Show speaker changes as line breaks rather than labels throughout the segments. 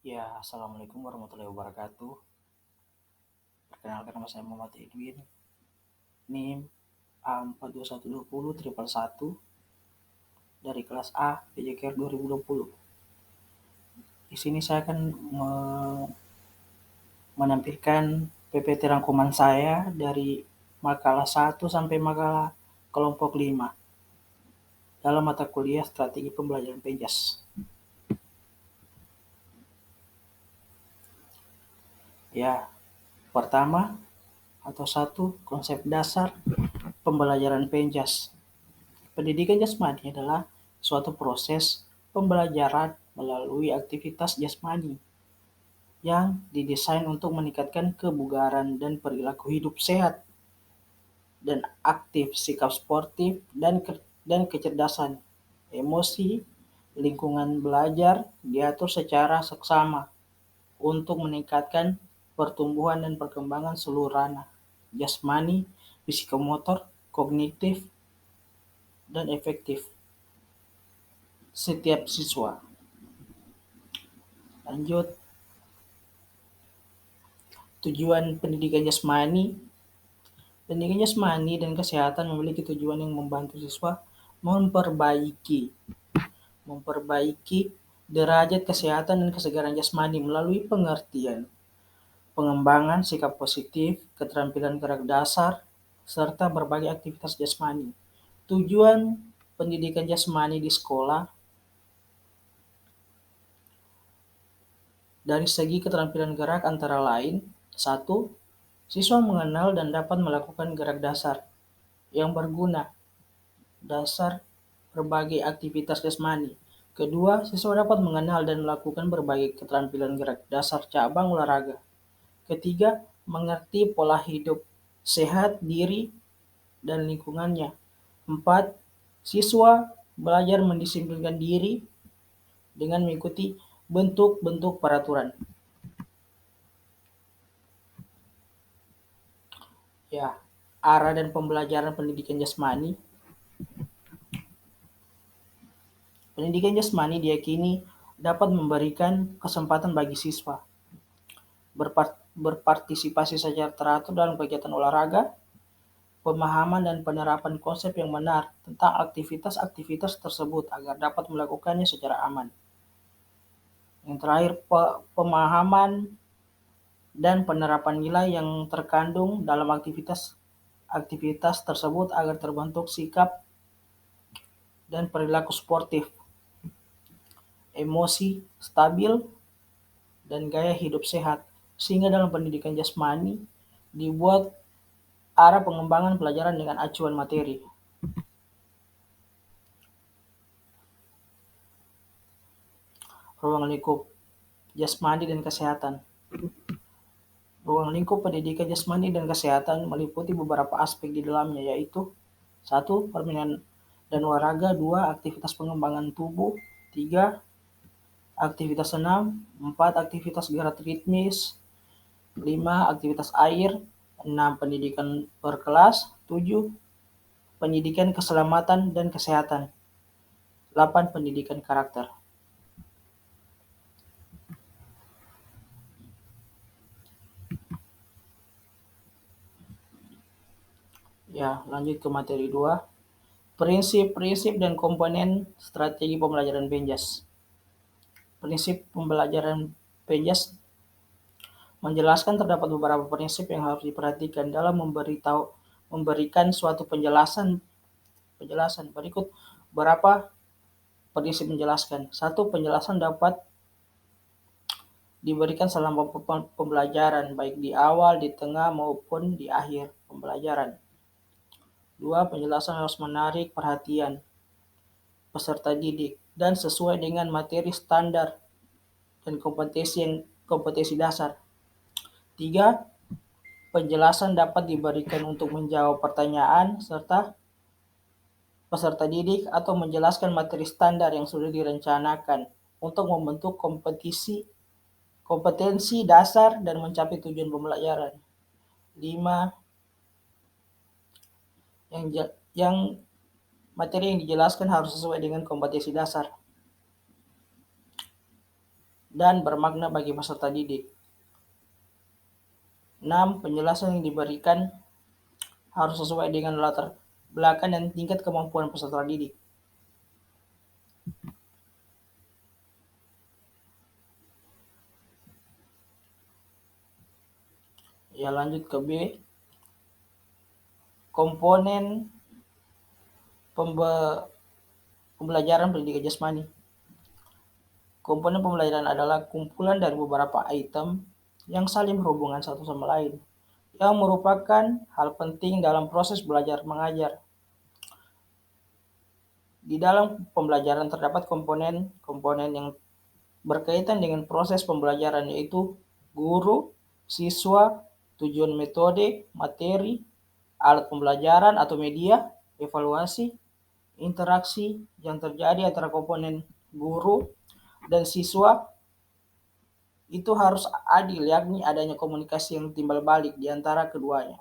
Ya, Assalamualaikum warahmatullahi wabarakatuh. Perkenalkan nama saya Muhammad Edwin, NIM A421201 triple 1 dari kelas A PJKR 2020. Di sini saya akan menampilkan PPT rangkuman saya dari makalah 1 sampai makalah kelompok 5 dalam mata kuliah Strategi Pembelajaran Penjas. Ya, pertama atau satu, konsep dasar pembelajaran Penjas. Pendidikan jasmani adalah suatu proses pembelajaran melalui aktivitas jasmani yang didesain untuk meningkatkan kebugaran dan perilaku hidup sehat dan aktif, sikap sportif, dan kecerdasan emosi. Lingkungan belajar diatur secara seksama untuk meningkatkan pertumbuhan dan perkembangan seluruh ranah jasmani, psikomotor, kognitif, dan efektif setiap siswa. Lanjut, tujuan pendidikan jasmani. Pendidikan jasmani dan kesehatan memiliki tujuan yang membantu siswa memperbaiki derajat kesehatan dan kesegaran jasmani melalui pengertian, pengembangan sikap positif, keterampilan gerak dasar, serta berbagai aktivitas jasmani. Tujuan pendidikan jasmani di sekolah dari segi keterampilan gerak antara lain: 1. Siswa mengenal dan dapat melakukan gerak dasar yang berguna dasar berbagai aktivitas jasmani. Kedua, siswa dapat mengenal dan melakukan berbagai keterampilan gerak dasar cabang olahraga. Ketiga, mengerti pola hidup sehat diri dan lingkungannya. 4. Siswa belajar mendisiplinkan diri dengan mengikuti bentuk-bentuk peraturan. Ya, arah dan pembelajaran pendidikan jasmani. Pendidikan jasmani diyakini dapat memberikan kesempatan bagi siswa berpartisipasi secara teratur dalam kegiatan olahraga, pemahaman dan penerapan konsep yang benar tentang aktivitas-aktivitas tersebut agar dapat melakukannya secara aman. Yang terakhir, pemahaman dan penerapan nilai yang terkandung dalam aktivitas tersebut agar terbentuk sikap dan perilaku sportif, emosi stabil, dan gaya hidup sehat. Sehingga dalam pendidikan jasmani dibuat arah pengembangan pelajaran dengan acuan materi. Ruang lingkup jasmani dan kesehatan. Ruang lingkup pendidikan jasmani dan kesehatan meliputi beberapa aspek di dalamnya, yaitu 1. Permainan dan olahraga. 2. Aktivitas pengembangan tubuh. 3. Aktivitas senam. 4. Aktivitas gerak ritmis. 5. Aktivitas air. 6. Pendidikan berkelas. 7. Pendidikan keselamatan dan kesehatan. 8. Pendidikan karakter. Ya, lanjut ke materi 2. Prinsip-prinsip dan komponen strategi pembelajaran Penjas. Prinsip pembelajaran Penjas menjelaskan terdapat beberapa prinsip yang harus diperhatikan dalam memberikan suatu penjelasan. Berikut beberapa prinsip menjelaskan. 1. Penjelasan dapat diberikan selama pembelajaran, baik di awal, di tengah, maupun di akhir pembelajaran. 2. Penjelasan harus menarik perhatian peserta didik dan sesuai dengan materi standar dan kompetensi dasar. 3. Penjelasan dapat diberikan untuk menjawab pertanyaan serta peserta didik atau menjelaskan materi standar yang sudah direncanakan untuk membentuk kompetensi dasar dan mencapai tujuan pembelajaran. 5. Yang materi yang dijelaskan harus sesuai dengan kompetensi dasar. dan bermakna bagi peserta didik. 6. Penjelasan yang diberikan harus sesuai dengan latar belakang dan tingkat kemampuan peserta didik. Ya, lanjut ke B. Komponen pembelajaran pendidikan jasmani. Komponen pembelajaran adalah kumpulan dari beberapa item yang saling berhubungan satu sama lain, yang merupakan hal penting dalam proses belajar mengajar. Di dalam pembelajaran terdapat komponen-komponen yang berkaitan dengan proses pembelajaran, yaitu guru, siswa, tujuan metode, materi, alat pembelajaran atau media, evaluasi, interaksi yang terjadi antara komponen guru dan siswa itu harus adil, yakni adanya komunikasi yang timbal balik di antara keduanya,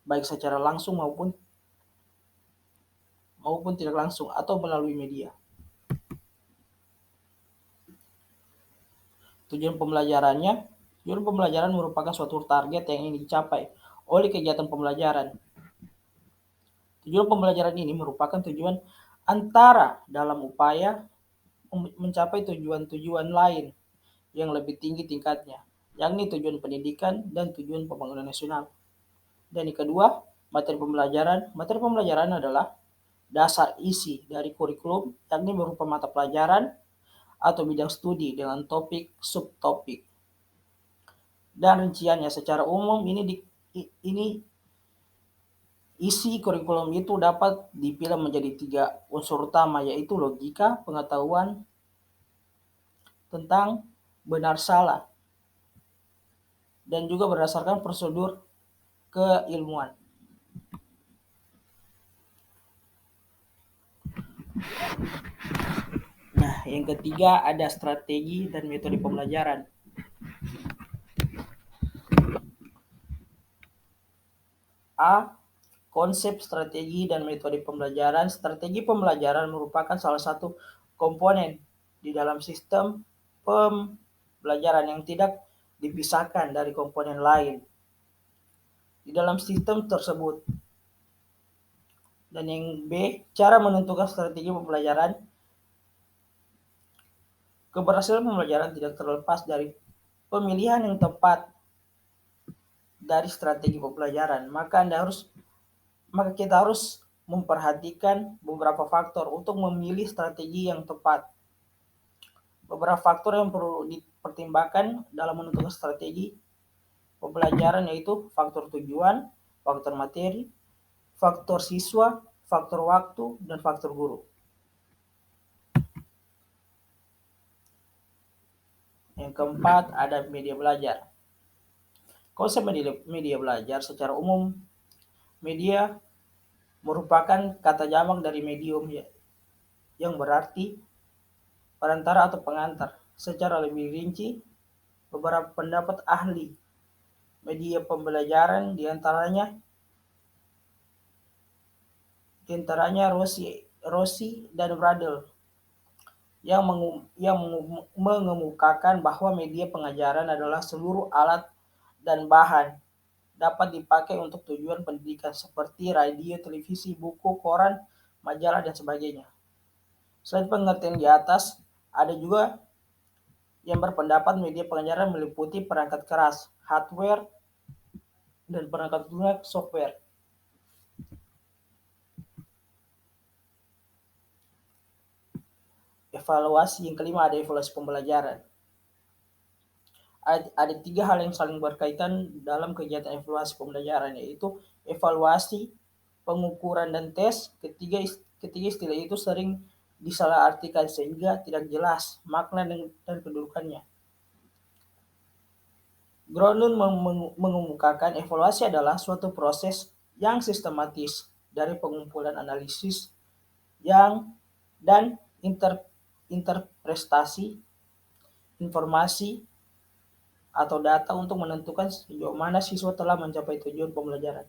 baik secara langsung maupun tidak langsung atau melalui media. Tujuan pembelajaran merupakan suatu target yang ingin dicapai oleh kegiatan pembelajaran. Tujuan pembelajaran ini merupakan tujuan antara dalam upaya mencapai tujuan-tujuan lain yang lebih tinggi tingkatnya, yakni tujuan pendidikan dan tujuan pembangunan nasional. Dan yang kedua, materi pembelajaran. Materi pembelajaran adalah dasar isi dari kurikulum, yakni berupa mata pelajaran atau bidang studi dengan topik subtopik. Dan rinciannya secara umum ini isi kurikulum itu dapat dipilih menjadi 3 unsur utama, yaitu logika, pengetahuan tentang benar salah, dan juga berdasarkan prosedur keilmuan. Nah, yang ketiga ada strategi dan metode pembelajaran. A. Konsep strategi dan metode pembelajaran. Strategi pembelajaran merupakan salah satu komponen di dalam sistem pembelajaran yang tidak dipisahkan dari komponen lain di dalam sistem tersebut. Dan yang B, cara menentukan strategi pembelajaran. Keberhasilan pembelajaran tidak terlepas dari pemilihan yang tepat dari strategi pembelajaran. Maka kita harus memperhatikan beberapa faktor untuk memilih strategi yang tepat. Beberapa faktor yang perlu dipertimbangkan dalam menentukan strategi pembelajaran yaitu faktor tujuan, faktor materi, faktor siswa, faktor waktu, dan faktor guru. Yang keempat ada media belajar. Konsep media belajar secara umum, media merupakan kata jamak dari medium yang berarti perantara atau pengantar. Secara lebih rinci, beberapa pendapat ahli media pembelajaran diantaranya Rossi dan Bradel yang mengemukakan bahwa media pengajaran adalah seluruh alat dan bahan dapat dipakai untuk tujuan pendidikan seperti radio, televisi, buku, koran, majalah, dan sebagainya. Selain pengertian di atas, ada juga yang berpendapat media pengajaran meliputi perangkat keras, hardware, dan perangkat lunak, software. Evaluasi yang kelima ada evaluasi pembelajaran. Ada 3 hal yang saling berkaitan dalam kegiatan evaluasi pembelajaran, yaitu evaluasi, pengukuran, dan tes. Ketiga istilah itu sering disalahartikan sehingga tidak jelas makna dan kedudukannya. Gronlund mengemukakan evaluasi adalah suatu proses yang sistematis dari pengumpulan analisis dan interpretasi informasi atau data untuk menentukan sejauh mana siswa telah mencapai tujuan pembelajaran.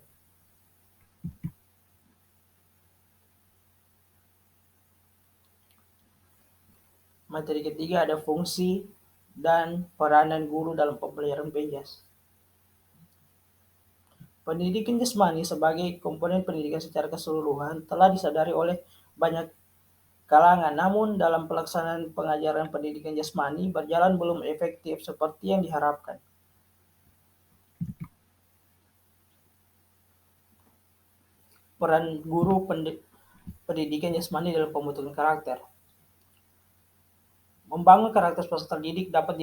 Materi ketiga ada fungsi dan peranan guru dalam pembelajaran penjas. Pendidikan jasmani sebagai komponen pendidikan secara keseluruhan telah disadari oleh banyak kalangan, namun dalam pelaksanaan pengajaran pendidikan jasmani berjalan belum efektif seperti yang diharapkan. Peran guru pendidikan jasmani dalam pembentukan karakter. Membangun karakter peserta didik dapat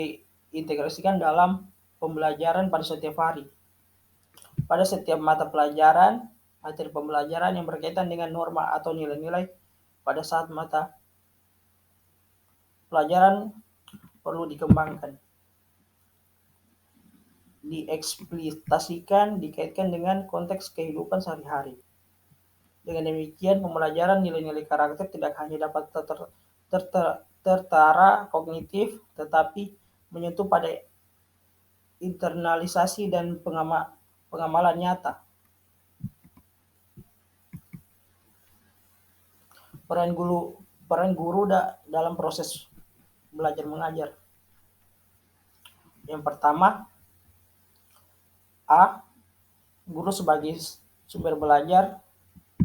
diintegrasikan dalam pembelajaran pada setiap hari. Pada setiap mata pelajaran, materi pembelajaran yang berkaitan dengan norma atau nilai-nilai pada saat mata pelajaran perlu dikembangkan, dieksplisitasikan, dikaitkan dengan konteks kehidupan sehari-hari. Dengan demikian, pembelajaran nilai-nilai karakter tidak hanya dapat tertara kognitif, tetapi menyentuh pada internalisasi dan pengamalan nyata. Peran guru dalam proses belajar mengajar. Yang pertama, A. Guru sebagai sumber belajar.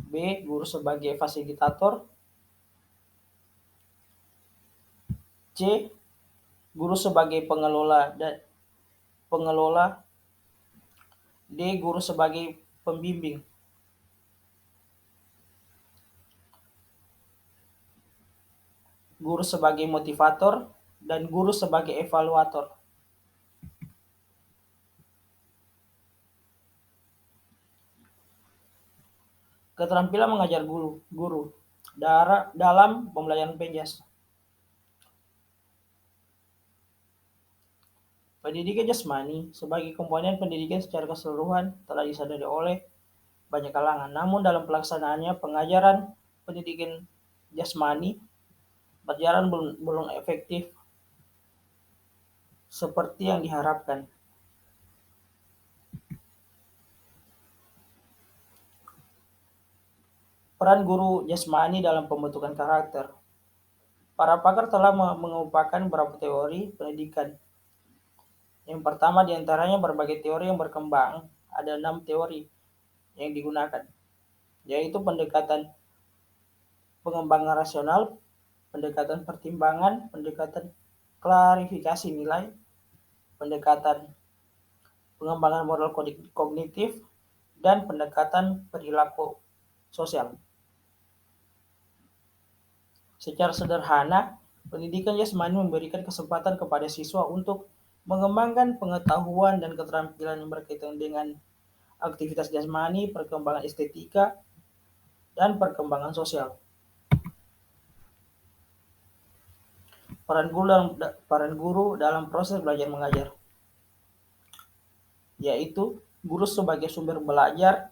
B. Guru sebagai fasilitator. C. Guru sebagai pengelola. D. Guru sebagai pembimbing. Guru sebagai motivator dan guru sebagai evaluator. Keterampilan mengajar guru dalam pembelajaran penjas. Pendidikan jasmani sebagai komponen pendidikan secara keseluruhan telah disadari oleh banyak kalangan, namun dalam pelaksanaannya pengajaran pendidikan jasmani berjalan belum efektif seperti yang diharapkan. Peran guru jasmani dalam pembentukan karakter. Para pakar telah mengemukakan beberapa teori pendidikan. Yang pertama diantaranya berbagai teori yang berkembang. Ada 6 teori yang digunakan, yaitu pendekatan pengembangan rasional, pendekatan pertimbangan, pendekatan klarifikasi nilai, pendekatan pengembangan modal kognitif, dan pendekatan perilaku sosial. Secara sederhana, pendidikan jasmani memberikan kesempatan kepada siswa untuk mengembangkan pengetahuan dan keterampilan yang berkaitan dengan aktivitas jasmani, perkembangan estetika, dan perkembangan sosial. Peran guru dalam proses belajar mengajar, yaitu guru sebagai sumber belajar,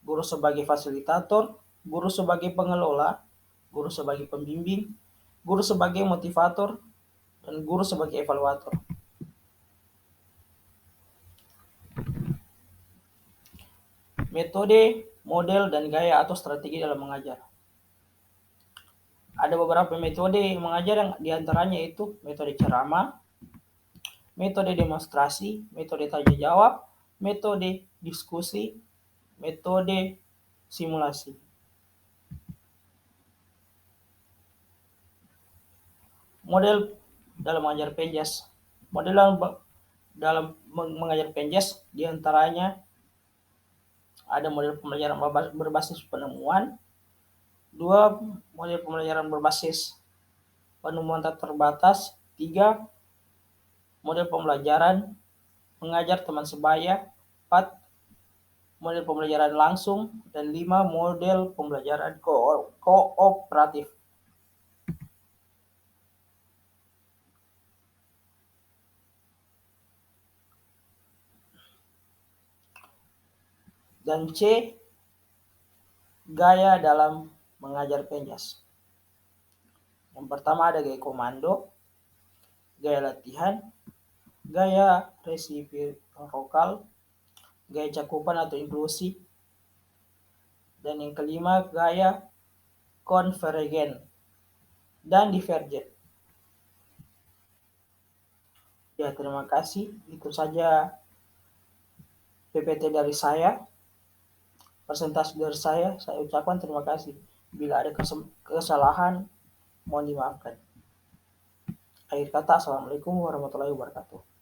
guru sebagai fasilitator, guru sebagai pengelola, guru sebagai pembimbing, guru sebagai motivator, dan guru sebagai evaluator. Metode, model, dan gaya atau strategi dalam mengajar. Ada beberapa metode mengajar yang diantaranya itu metode ceramah, metode demonstrasi, metode tanya jawab, metode diskusi, metode simulasi. Model dalam mengajar penjas. Model dalam mengajar penjas diantaranya ada model pembelajaran berbasis penemuan, 2 model pembelajaran berbasis penemuan tak terbatas, 3 model pembelajaran mengajar teman sebaya, 4 model pembelajaran langsung, dan 5 model pembelajaran kooperatif. Dan C, gaya dalam mengajar penjas. Yang pertama ada gaya komando, gaya latihan, gaya resiprokal, gaya cakupan atau inklusi, dan yang kelima gaya konvergen dan divergen. Ya, terima kasih. Itu saja PPT dari saya, presentasi dari saya ucapkan terima kasih. Bila ada kesalahan, mohon dimaafkan. Akhir kata, Assalamualaikum warahmatullahi wabarakatuh.